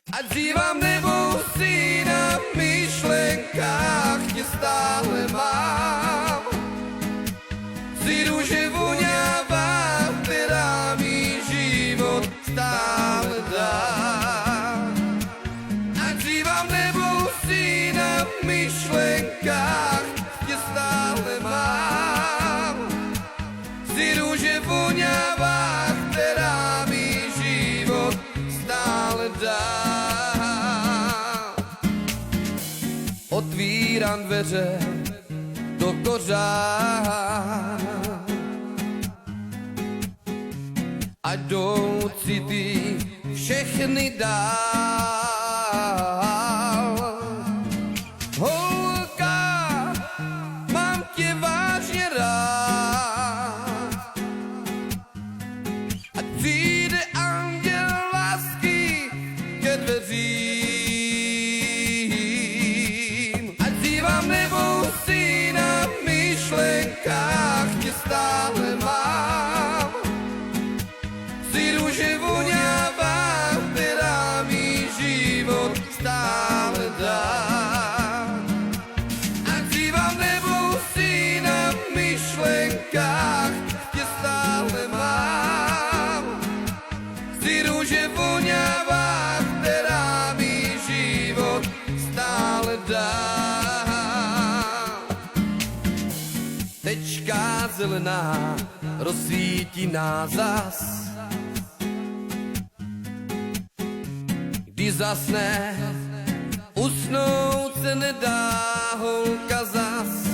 Ať dívám nebo si na myšlenkách tě stále mám. Si růže voňavá, která mi život stále dá. Ať dívám nebo si na myšlenkách tě stále mám. Si růže voňavá, která mi život stále dá. Otvírám dveře do kořán, ať jdou city všechny dál. Holka, mám tě vážně rád, ať přijde anděl lásky ke dveřím. Ať dívám nebo si na myšlenkách tě stále mám. Si růže voňavá, která mi život stále dá. Ať dívám nebo si na myšlenkách tě stále mám. Si růže voňavá, která mi život stále dá. Tečka zelená rozsvítí nás zas, když zasne, usnout se nedá holka zas.